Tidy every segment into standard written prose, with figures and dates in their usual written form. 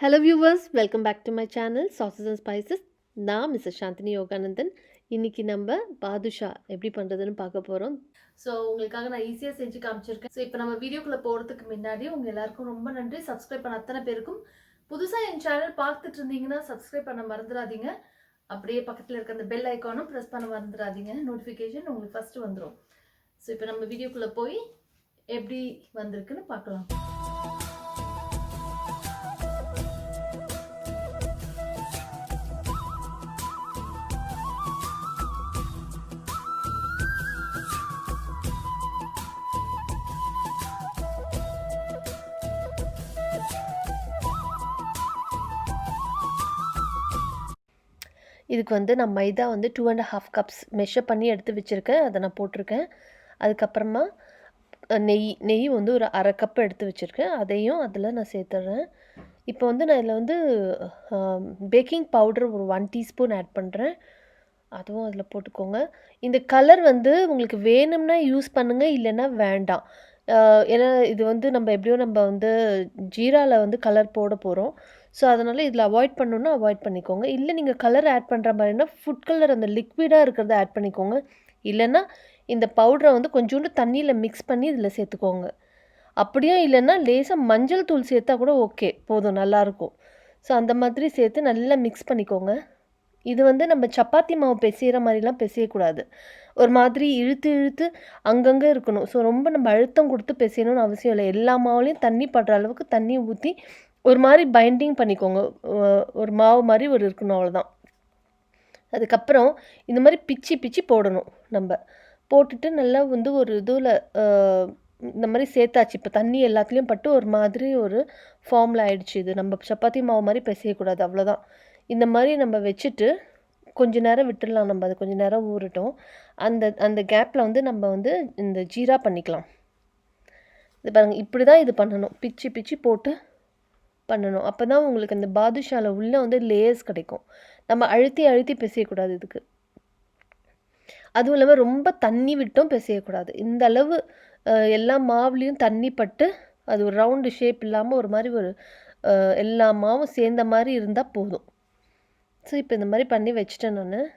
Hello viewers, welcome back to my channel Sauces and Spices. நான் Mrs Shanthini Yoganandhan. இன்னைக்கு நம்ம பாதுஷா எப்படி பண்ணுறதுன்னு பார்க்க போகிறோம். ஸோ உங்களுக்காக நான் ஈஸியாக செஞ்சு காமிச்சிருக்கேன். ஸோ இப்போ நம்ம வீடியோக்குள்ளே போகிறதுக்கு முன்னாடி உங்கள் எல்லாருக்கும் ரொம்ப நன்றி. சப்ஸ்கிரைப் பண்ண அத்தனை பேருக்கும். புதுசாக என் சேனல் பார்த்துட்டு இருந்தீங்கன்னா சப்ஸ்கிரைப் பண்ண மறந்துடாதீங்க. அப்படியே பக்கத்தில் இருக்க அந்த பெல் ஐக்கானும் ப்ரெஸ் பண்ண மறந்துடாதீங்க. நோட்டிஃபிகேஷன் உங்களுக்கு ஃபஸ்ட்டு வந்துடும். ஸோ இப்போ நம்ம வீடியோக்குள்ளே போய் எப்படி வந்திருக்குன்னு பார்க்கலாம். இதுக்கு வந்து நான் மைதா வந்து 2.5 கப்ஸ் மெஷர் பண்ணி எடுத்து வச்சுருக்கேன். அதை நான் போட்டிருக்கேன். அதுக்கப்புறமா நெய் வந்து ஒரு 1/2 கப் எடுத்து வச்சுருக்கேன். அதையும் அதில் நான் சேர்த்துட்றேன். இப்போ வந்து நான் இதில் வந்து பேக்கிங் பவுடர் ஒரு 1 டீஸ்பூன் ஆட் பண்ணுறேன். அதுவும் அதில் போட்டுக்கோங்க. இந்த கலர் வந்து உங்களுக்கு வேணும்னா யூஸ் பண்ணுங்கள், இல்லைன்னா வேண்டாம். ஏன்னா இது வந்து நம்ம வந்து ஜீராவில் வந்து கலர் போட போகிறோம். ஸோ அதனால் இதில் அவாய்ட் பண்ணணுன்னா அவாய்ட் பண்ணிக்கோங்க. இல்லை நீங்கள் கலர் ஆட் பண்ணுற மாதிரினா ஃபுட் கலர் அந்த லிக்விடாக இருக்கிறத ஆட் பண்ணிக்கோங்க. இல்லைன்னா இந்த பவுடரை வந்து கொஞ்சோண்டு தண்ணியில் மிக்ஸ் பண்ணி இதில் சேர்த்துக்கோங்க. அப்படியும் இல்லைன்னா லேசாக மஞ்சள் தூள் சேர்த்தா கூட ஓகே, போதும், நல்லாயிருக்கும். ஸோ அந்த மாதிரி சேர்த்து நல்லா மிக்ஸ் பண்ணிக்கோங்க. இது வந்து நம்ம சப்பாத்தி மாவு பிசைகிற மாதிரிலாம் பிசையக்கூடாது. ஒரு மாதிரி இழுத்து இழுத்து அங்கங்கே இருக்கணும். ஸோ ரொம்ப நம்ம அழுத்தம் கொடுத்து பிசையணும்னு அவசியம் இல்லை. எல்லா மாவுலேயும் தண்ணி படுற அளவுக்கு தண்ணி ஊற்றி ஒரு மாதிரி பைண்டிங் பண்ணிக்கோங்க. ஒரு மாவு மாதிரி இருக்கணும், அவ்வளோதான். அதுக்கப்புறம் இந்த மாதிரி பிச்சு பிச்சு போடணும். நம்ம போட்டுட்டு நல்லா வந்து ஒரு இதில் இந்த மாதிரி சேர்த்தாச்சு. இப்போ தண்ணி எல்லாத்துலேயும் பட்டு ஒரு மாதிரி ஒரு ஃபார்மில் ஆயிடுச்சு. இது நம்ம சப்பாத்தி மாவு மாதிரி பிசையக்கூடாது, அவ்வளோதான். இந்த மாதிரி நம்ம வச்சுட்டு கொஞ்ச நேரம் விட்டுடலாம். நம்ம அது கொஞ்சம் நேரம் ஊறட்டும். அந்த கேப்பில் வந்து நம்ம வந்து இந்த ஜீரா பண்ணிக்கலாம். இது பாருங்கள், இப்படி தான் இது பண்ணணும். பிச்சு பிச்சு போட்டு பண்ணணும். அப்போ தான் உங்களுக்கு அந்த பாதுஷாவில் உள்ளே வந்து லேயர்ஸ் கிடைக்கும். நம்ம அழுத்தி அழுத்தி பிசையக்கூடாது இதுக்கு. அதுவும் இல்லாமல் ரொம்ப தண்ணி விட்டும் பிசையக்கூடாது. இந்த அளவு எல்லா மாவுலேயும் தண்ணி பட்டு அது ஒரு ரவுண்டு ஷேப் இல்லாமல் ஒரு மாதிரி ஒரு எல்லா மாவும் சேர்ந்த மாதிரி இருந்தால் போதும். ஸோ இப்போ இந்த மாதிரி பண்ணி வச்சுட்டேன். நான்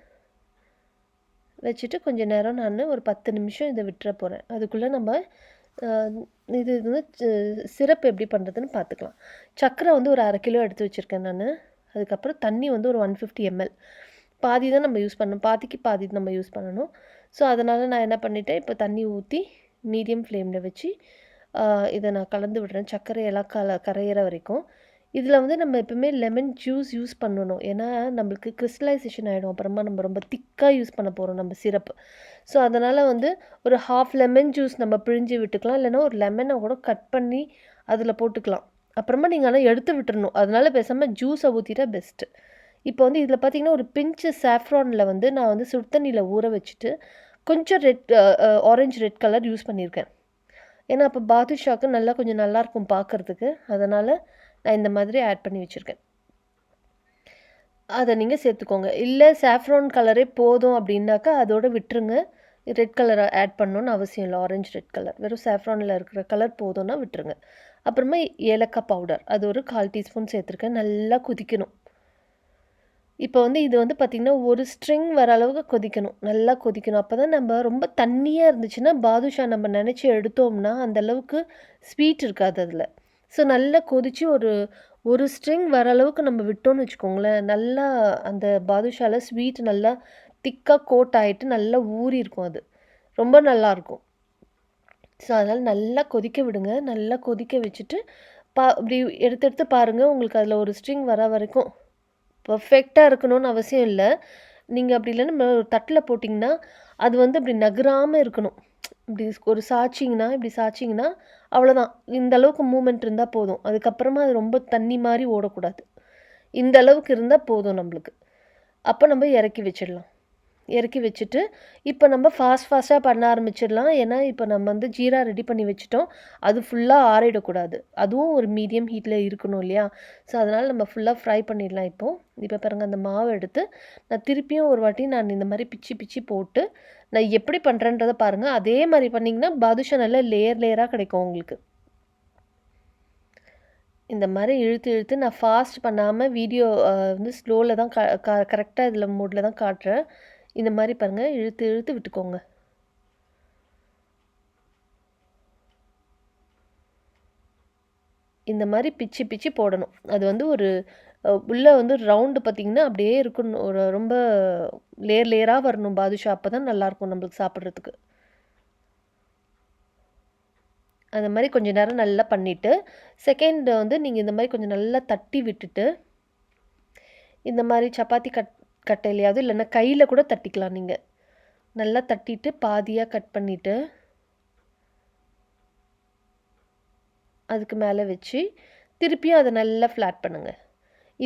வச்சுட்டு கொஞ்சம் நேரம் நான் ஒரு 10 நிமிஷம் இதை விட்டுற போகிறேன். அதுக்குள்ளே நம்ம இது வந்து சிரப் எப்படி பண்ணுறதுன்னு பார்த்துக்கலாம். சர்க்கரை வந்து ஒரு 1/2 கிலோ எடுத்து வச்சுருக்கேன் நான். அதுக்கப்புறம் தண்ணி வந்து ஒரு 150 ml. பாதி தான் நம்ம யூஸ் பண்ணணும், பாதிக்கு பாதி நம்ம யூஸ் பண்ணணும். ஸோ அதனால் நான் என்ன பண்ணிட்டேன், இப்போ தண்ணி ஊற்றி மீடியம் ஃப்ளேமில் வச்சு இதை நான் கலந்து விடுறேன், சர்க்கரையெல்லாம் கரையிற வரைக்கும். இதில் வந்து நம்ம எப்பவுமே லெமன் ஜூஸ் யூஸ் பண்ணணும். ஏன்னா நம்மளுக்கு கிறிஸ்டலைசேஷன் ஆகிடும். அப்புறமா நம்ம ரொம்ப திக்காக யூஸ் பண்ண போகிறோம் நம்ம சிரப்பு. ஸோ அதனால் வந்து ஒரு 1/2 லெமன் ஜூஸ் நம்ம பிழிஞ்சு விட்டுக்கலாம். இல்லைன்னா ஒரு லெமனை கூட கட் பண்ணி அதில் போட்டுக்கலாம். அப்புறமா நீங்கள் ஆனால் எடுத்து விட்டுறணும். அதனால் பேசாமல் ஜூஸை ஊற்றிட்டா பெஸ்ட்டு. இப்போ வந்து இதில் பார்த்திங்கன்னா ஒரு பிஞ்சு சாஃப்ரானில் வந்து நான் வந்து சுடுதண்ணியில் ஊற வச்சுட்டு கொஞ்சம் ஆரஞ்சு ரெட் கலர் யூஸ் பண்ணியிருக்கேன். ஏன்னா அப்போ பாதுஷாக்கு நல்லா கொஞ்சம் நல்லாயிருக்கும் பார்க்குறதுக்கு. அதனால் நான் இந்த மாதிரி ஆட் பண்ணி வச்சுருக்கேன். அதை நீங்கள் சேர்த்துக்கோங்க. இல்லை சாஃப்ரான் கலரே போதும் அப்படின்னாக்கா அதோடு விட்டுருங்க. ரெட் கலரை ஆட் பண்ணணுன்னு அவசியம் இல்லை. ஆரஞ்சு ரெட் கலர், வெறும் சாஃப்ரானில் இருக்கிற கலர் போதும்னா விட்டுருங்க. அப்புறமா ஏலக்காய் பவுடர் அது ஒரு 1/4 டீஸ்பூன் சேர்த்துருக்கேன். நல்லா கொதிக்கணும். இப்போ வந்து இது வந்து பார்த்திங்கன்னா ஒரு ஸ்ட்ரிங் வர அளவுக்கு கொதிக்கணும், நல்லா கொதிக்கணும். அப்போ தான் நம்ம ரொம்ப தண்ணியாக இருந்துச்சுன்னா பாதுஷா நம்ம நினச்சி எடுத்தோம்னா அந்தளவுக்கு ஸ்வீட் இருக்காது அதில். ஸோ நல்லா கொதித்து ஒரு ஸ்ட்ரிங் வர அளவுக்கு நம்ம விட்டோம்னு வச்சுக்கோங்களேன், நல்லா அந்த பாதுஷாவில் ஸ்வீட் நல்லா திக்காக கோட் ஆகிட்டு நல்லா ஊறி இருக்கும். அது ரொம்ப நல்லாயிருக்கும். ஸோ அதனால் நல்லா கொதிக்க விடுங்க. நல்லா கொதிக்க வச்சுட்டு இப்படி எடுத்து பாருங்கள். உங்களுக்கு அதில் ஒரு ஸ்ட்ரிங் வர வரைக்கும் பர்ஃபெக்டாக இருக்கணும்னு அவசியம் இல்லை. நீங்கள் அப்படி இல்லைன்னா நம்ம ஒரு தட்டில் போட்டிங்கன்னா அது வந்து இப்படி நகராமல் இருக்கணும். இப்படி ஒரு இப்படி சாய்ச்சிங்கன்னா அவ்வளோதான். இந்த அளவுக்கு மூமெண்ட் இருந்தால் போதும். அதுக்கப்புறமா அது ரொம்ப தண்ணி மாதிரி ஓடக்கூடாது. இந்த அளவுக்கு இருந்தால் போதும் நம்மளுக்கு. அப்போ நம்ம இறக்கி வச்சிடலாம். இறக்கி வச்சுட்டு இப்போ நம்ம ஃபாஸ்ட்டாக பண்ண ஆரம்பிச்சிடலாம். ஏன்னா இப்போ நம்ம வந்து ஜீரா ரெடி பண்ணி வச்சுட்டோம். அது ஃபுல்லாக ஆறிடக்கூடாது. அதுவும் ஒரு மீடியம் ஹீட்டில் இருக்கணும் இல்லையா? ஸோ அதனால் நம்ம ஃபுல்லாக ஃப்ரை பண்ணிடலாம். இப்போ பாருங்கள், அந்த மாவை எடுத்து நான் திருப்பியும் ஒரு வாட்டி நான் இந்த மாதிரி பிச்சு பிச்சு போட்டு நான் எப்படி பண்ணுறேன்றதை பாருங்கள். அதே மாதிரி பண்ணிங்கன்னா பாதுஷா நல்லா லேயராக கிடைக்கும் உங்களுக்கு. இந்த மாதிரி இழுத்து நான் ஃபாஸ்ட் பண்ணாமல் வீடியோ வந்து ஸ்லோவில் தான் கரெக்டாக இதில் மோடில் தான் காட்டுறேன். இந்த மாதிரி பாருங்கள், இழுத்து விட்டுக்கோங்க. இந்த மாதிரி பிச்சு போடணும். அது வந்து ஒரு உள்ளே வந்து ரவுண்டு பார்த்திங்கன்னா அப்படியே இருக்கணும், ஒரு ரொம்ப லேயராக வரணும் பாதுஷா. அப்போ தான் நல்லாயிருக்கும் நம்மளுக்கு சாப்பிட்றதுக்கு. அந்த மாதிரி கொஞ்சம் நேரம் நல்லா பண்ணிவிட்டு, செகண்ட் வந்து நீங்கள் இந்த மாதிரி கொஞ்சம் நல்லா தட்டி விட்டுட்டு, இந்த மாதிரி சப்பாத்தி கட்டையிலையாவது இல்லைன்னா கையில் கூட தட்டிக்கலாம். நீங்கள் நல்லா தட்டிட்டு பாதியாக கட் பண்ணிவிட்டு அதுக்கு மேலே வச்சு திருப்பியும் அதை நல்லா ஃப்ளாட் பண்ணுங்கள்.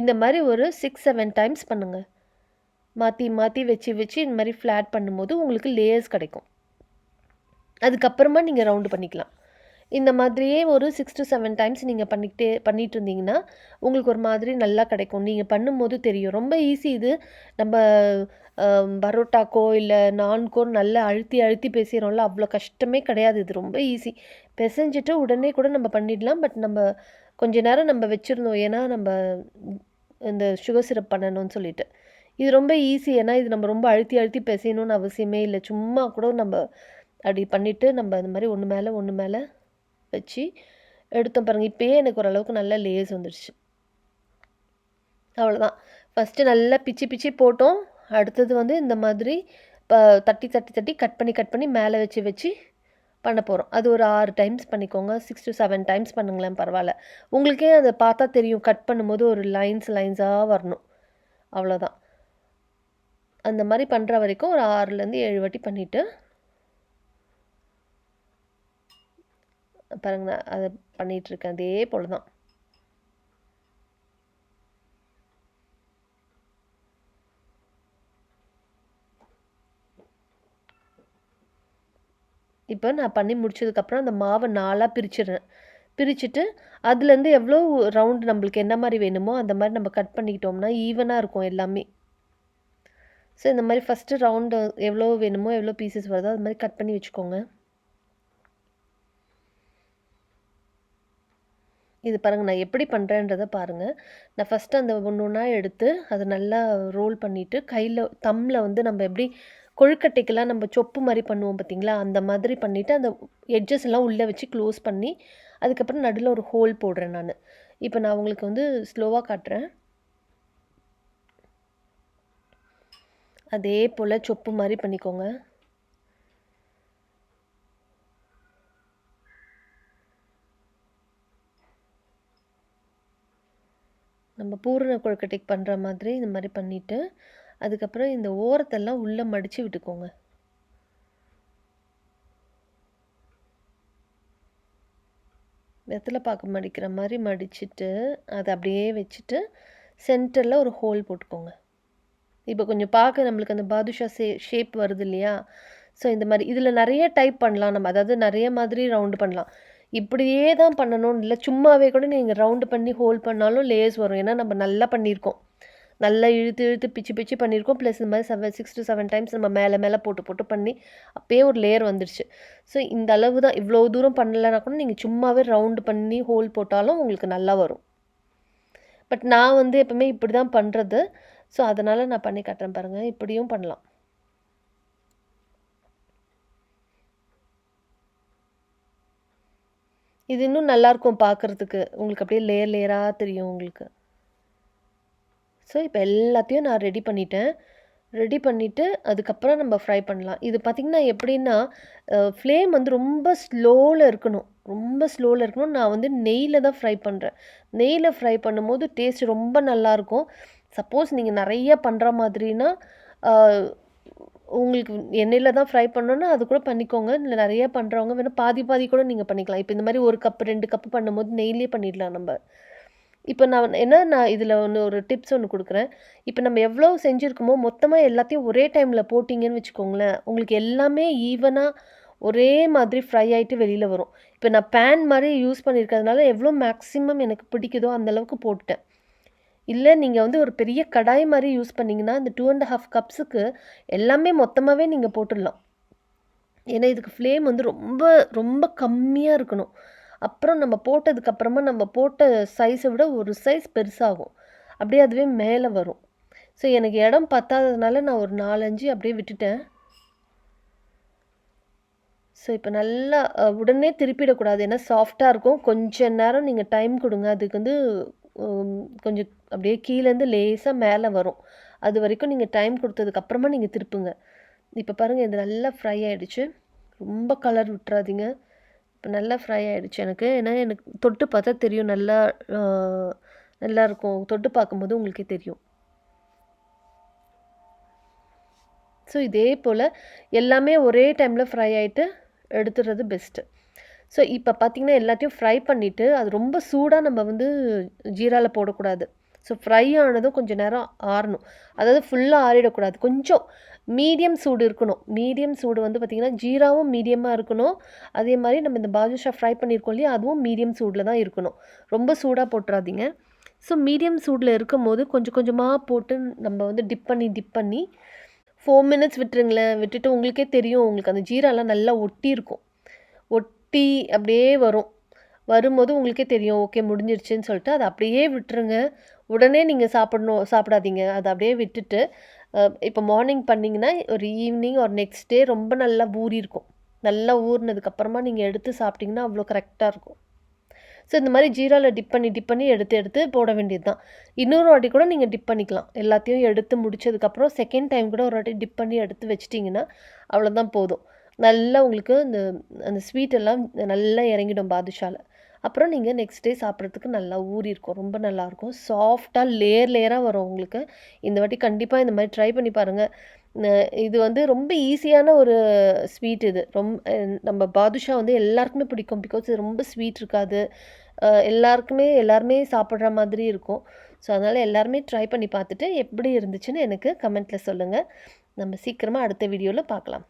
இந்த மாதிரி ஒரு 6-7 டைம்ஸ் பண்ணுங்கள். மாற்றி வச்சு இந்த மாதிரி ஃப்ளாட் பண்ணும்போது உங்களுக்கு லேயர்ஸ் கிடைக்கும். அதுக்கப்புறமா நீங்கள் ரவுண்டு பண்ணிக்கலாம். இந்த மாதிரியே ஒரு 6 to 7 டைம்ஸ் நீங்கள் பண்ணிட்டு இருந்தீங்கன்னா உங்களுக்கு ஒரு மாதிரி நல்லா கிடைக்கும். நீங்கள் பண்ணும்போது தெரியும். ரொம்ப ஈஸி இது. நம்ம பரோட்டாக்கோ இல்லை நான்கோ நல்லா அழுத்தி பேசிடுறோம்ல, அவ்வளோ கஷ்டமே கிடையாது. இது ரொம்ப ஈஸி. பிசைஞ்சிட்டு உடனே கூட நம்ம பண்ணிடலாம். பட் நம்ம கொஞ்ச நேரம் நம்ம வச்சுருந்தோம், ஏன்னா நம்ம இந்த சுகர் சிரப் பண்ணணும்னு சொல்லிட்டு. இது ரொம்ப ஈஸி. ஏன்னா இது நம்ம ரொம்ப அழுத்தி பிசையணும்னு அவசியமே இல்லை. சும்மா கூட நம்ம அப்படி பண்ணிவிட்டு நம்ம இந்த மாதிரி ஒன்று மேலே வச்சு எடுத்தோம் பாருங்கள். இப்போயே எனக்கு ஓரளவுக்கு நல்ல லேஸ் வந்துடுச்சு. அவ்வளோதான். ஃபஸ்ட்டு நல்லா பிச்சு போட்டோம். அடுத்தது வந்து இந்த மாதிரி தட்டி கட் பண்ணி மேலே வச்சு பண்ண போகிறோம். அது ஒரு 6 டைம்ஸ் பண்ணிக்கோங்க. 6 to 7 டைம்ஸ் பண்ணுங்களேன், பரவாயில்ல. உங்களுக்கே அதை பார்த்தா தெரியும், கட் பண்ணும்போது ஒரு லைன்ஸாக வரணும். அவ்வளோதான். அந்த மாதிரி பண்ணுற வரைக்கும் ஒரு 6லேருந்து 7 வாட்டி பண்ணிவிட்டு பாருங்க, நான் அதை பண்ணிகிட்ருக்கேன். அதே போல் தான். இப்போ நான் பண்ணி முடிச்சதுக்கப்புறம் அந்த மாவை 4ஆக பிரிச்சுட்டு அதுலேருந்து எவ்வளோ ரவுண்டு நம்மளுக்கு என்ன மாதிரி வேணுமோ அந்த மாதிரி நம்ம கட் பண்ணிக்கிட்டோம்னா ஈவனாக இருக்கும் எல்லாமே. ஸோ இந்த மாதிரி ஃபஸ்ட்டு ரவுண்டு எவ்வளோ வேணுமோ, எவ்வளோ பீசஸ் வருதோ அது மாதிரி கட் பண்ணி வச்சுக்கோங்க. இது பாருங்கள், நான் எப்படி பண்ணுறேன்றதை பாருங்கள். நான் ஃபஸ்ட்டு அந்த ஒன்றா எடுத்து அதை நல்லா ரோல் பண்ணிவிட்டு கையில் தம்மில் வந்து நம்ம எப்படி கொழுக்கட்டைக்கெல்லாம் நம்ம சொப்பு மாதிரி பண்ணுவோம் பார்த்திங்களா, அந்த மாதிரி பண்ணிவிட்டு அந்த எட்ஜஸ் எல்லாம் உள்ளே வச்சு க்ளோஸ் பண்ணி அதுக்கப்புறம் நடுவில் ஒரு ஹோல் போடுறேன் நான். இப்போ நான் உங்களுக்கு வந்து ஸ்லோவாக காட்டுறேன். அதே போல் சொப்பு மாதிரி பண்ணிக்கோங்க. நம்ம பூரண கொழுக்கட்டைக்கு பண்ணுற மாதிரி இந்த மாதிரி பண்ணிவிட்டு அதுக்கப்புறம் இந்த ஓரத்தெல்லாம் உள்ளே மடித்து விட்டுக்கோங்க. வெத்தலை பாக்கு மடிக்கிற மாதிரி மடிச்சுட்டு அதை அப்படியே வச்சுட்டு சென்டரில் ஒரு ஹோல் போட்டுக்கோங்க. இப்போ கொஞ்சம் பார்க்க நம்மளுக்கு அந்த பாதுஷா ஷேப் வருது இல்லையா? ஸோ இந்த மாதிரி இதில் நிறைய டைப் பண்ணலாம் நம்ம. அதாவது நிறைய மாதிரி ரவுண்டு பண்ணலாம். இப்படியே தான் பண்ணணும்னு இல்லை, சும்மாவே கூட நீங்கள் ரவுண்டு பண்ணி ஹோல் பண்ணாலும் லேஸ் வரும். ஏன்னா நம்ம நல்லா பண்ணியிருக்கோம், நல்லா இழுத்து பிச்சு பண்ணியிருக்கோம். ப்ளஸ் இந்த மாதிரி 6 to 7 டைம்ஸ் நம்ம மேலே போட்டு பண்ணி அப்போயே ஒரு லேயர் வந்துடுச்சு. ஸோ இந்த அளவு தான். இவ்வளோ தூரம் பண்ணலைன்னா கூட நீங்கள் சும்மாவே ரவுண்டு பண்ணி ஹோல் போட்டாலும் உங்களுக்கு நல்லா வரும். பட் நான் வந்து எப்பவுமே இப்படி தான் பண்ணுறது. ஸோ அதனால் நான் பண்ணி காட்டுறேன் பாருங்கள். இப்படியும் பண்ணலாம். இது இன்னும் நல்லாயிருக்கும் பார்க்குறதுக்கு. உங்களுக்கு அப்படியே லேயராக தெரியும் உங்களுக்கு. ஸோ இப்போ எல்லாத்தையும் நான் ரெடி பண்ணிவிட்டு அதுக்கப்புறம் நம்ம ஃப்ரை பண்ணலாம். இது பார்த்திங்கன்னா எப்படின்னா ஃப்ளேம் வந்து ரொம்ப ஸ்லோவில் இருக்கணும். நான் வந்து நெய்யில் தான் ஃப்ரை பண்ணுறேன். நெய்யில் ஃப்ரை பண்ணும்போது டேஸ்ட் ரொம்ப நல்லாயிருக்கும். சப்போஸ் நீங்கள் நிறைய பண்ணுற மாதிரினா உங்களுக்கு எண்ணெயில் தான் ஃப்ரை பண்ணணுன்னா அது கூட பண்ணிக்கோங்க. இல்லை நிறைய பண்ணுறவங்க வேணால் பாதி கூட நீங்கள் பண்ணிக்கலாம். இப்போ இந்த மாதிரி 1 கப் 2 கப்பு பண்ணும்போது நெய்லேயே பண்ணிடலாம் நம்ம. இப்போ நான் இதில் ஒரு டிப்ஸ் ஒன்று கொடுக்குறேன். இப்போ நம்ம எவ்வளோ செஞ்சுருக்கோமோ மொத்தமாக எல்லாத்தையும் ஒரே டைமில் போட்டிங்கன்னு வச்சுக்கோங்களேன், உங்களுக்கு எல்லாமே ஈவனாக ஒரே மாதிரி ஃப்ரை ஆகிட்டு வெளியில் வரும். இப்போ நான் பேன் மாதிரி யூஸ் பண்ணியிருக்கிறதுனால எவ்வளோ மேக்ஸிமம் எனக்கு பிடிக்குதோ அந்தளவுக்கு போட்டுட்டேன். இல்லை நீங்கள் வந்து ஒரு பெரிய கடாய் மாதிரி யூஸ் பண்ணிங்கன்னா இந்த 2.5 கப்ஸுக்கு எல்லாமே மொத்தமாகவே நீங்கள் போட்டுடலாம். ஏன்னா இதுக்கு ஃப்ளேம் வந்து ரொம்ப ரொம்ப கம்மியாக இருக்கணும். அப்புறம் நம்ம போட்டதுக்கப்புறமா நம்ம போட்ட சைஸை விட ஒரு சைஸ் பெருசாகும். அப்படியே அதுவே மேலே வரும். ஸோ எனக்கு இடம் பத்தாததுனால நான் ஒரு 4, 5 அப்படியே விட்டுட்டேன். ஸோ இப்போ நல்லா உடனே திருப்பிடக்கூடாது. ஏன்னா சாஃப்டாக இருக்கும். கொஞ்ச நேரம் நீங்கள் டைம் கொடுங்க. அதுக்கு வந்து கொஞ்சம் அப்படியே கீழேருந்து லேசாக மேலே வரும். அது வரைக்கும் நீங்கள் டைம் கொடுத்ததுக்கப்புறமா நீங்கள் திருப்புங்க. இப்போ பாருங்கள், இது நல்லா ஃப்ரை ஆகிடுச்சு. ரொம்ப கலர் விட்டுறாதீங்க. இப்போ நல்லா ஃப்ரை ஆகிடுச்சு எனக்கு. ஏன்னா எனக்கு தொட்டு பார்த்தா தெரியும், நல்லா நல்லாயிருக்கும். தொட்டு பார்க்கும்போது உங்களுக்கே தெரியும். ஸோ இதே போல் எல்லாமே ஒரே டைமில் ஃப்ரை ஆகிட்டு எடுத்துடுறது பெஸ்ட்டு. ஸோ இப்போ பார்த்திங்கன்னா எல்லாத்தையும் ஃப்ரை பண்ணிவிட்டு, அது ரொம்ப சூடாக நம்ம வந்து ஜீராவில் போடக்கூடாது. ஸோ ஃப்ரை ஆனதும் கொஞ்சம் நேரம் ஆறணும். அதாவது ஃபுல்லாக ஆறிடக்கூடாது. கொஞ்சம் மீடியம் சூடு இருக்கணும். மீடியம் சூடு வந்து பார்த்திங்கன்னா ஜீராவும் மீடியமாக இருக்கணும். அதே மாதிரி நம்ம இந்த பாதுஷா ஃப்ரை பண்ணியிருக்கோம் இல்லையா, அதுவும் மீடியம் சூடில் தான் இருக்கணும். ரொம்ப சூடாக போட்டுறாதீங்க. ஸோ மீடியம் சூடில் இருக்கும்போது கொஞ்சம் கொஞ்சமாக போட்டு நம்ம வந்து டிப் பண்ணி 4 மினிட்ஸ் விட்டுருங்களேன். விட்டுட்டு உங்களுக்கே தெரியும், உங்களுக்கு அந்த ஜீராலாம் நல்லா ஒட்டி இருக்கும். ஒட்டி அப்படியே வரும். வரும்போது உங்களுக்கே தெரியும், ஓகே முடிஞ்சிருச்சுன்னு சொல்லிட்டு அதை அப்படியே விட்டுருங்க. உடனே நீங்கள் சாப்பிடாதீங்க. அதை அப்படியே விட்டுட்டு இப்போ மார்னிங் பண்ணிங்கன்னா ஒரு ஈவினிங் ஒரு நெக்ஸ்ட் டே ரொம்ப நல்லா ஊறியிருக்கும். நல்லா ஊறினதுக்கப்புறமா நீங்கள் எடுத்து சாப்பிட்டிங்கன்னா அவ்வளோ கரெக்டாக இருக்கும். ஸோ இந்த மாதிரி ஜீராவில் டிப் பண்ணி எடுத்து போட வேண்டியது தான். இன்னொரு வாட்டி கூட நீங்கள் டிப் பண்ணிக்கலாம். எல்லாத்தையும் எடுத்து முடிச்சதுக்கப்புறம் செகண்ட் டைம் கூட ஒரு வாட்டி டிப் பண்ணி எடுத்து வச்சிட்டிங்கன்னா அவ்வளோதான் போதும். நல்லா உங்களுக்கு அந்த ஸ்வீட் எல்லாம் நல்லா இறங்கிடும் பாதுஷாவில். அப்புறம் நீங்கள் நெக்ஸ்ட் டே சாப்பிட்றதுக்கு நல்லா ஊறியிருக்கும். ரொம்ப நல்லாயிருக்கும். சாஃப்டாக லேயராக வரும் உங்களுக்கு. இந்த வாட்டி கண்டிப்பாக இந்த மாதிரி ட்ரை பண்ணி பாருங்கள். இது வந்து ரொம்ப ஈஸியான ஒரு ஸ்வீட் இது. நம்ம பாதுஷா வந்து எல்லாருக்குமே பிடிக்கும். பிகாஸ் இது ரொம்ப ஸ்வீட் இருக்காது. எல்லாருமே சாப்பிட்ற மாதிரி இருக்கும். ஸோ அதனால் எல்லாருமே ட்ரை பண்ணி பார்த்துட்டு எப்படி இருந்துச்சுன்னு எனக்கு கமெண்ட்டில் சொல்லுங்கள். நம்ம சீக்கிரமாக அடுத்த வீடியோவில் பார்க்கலாம்.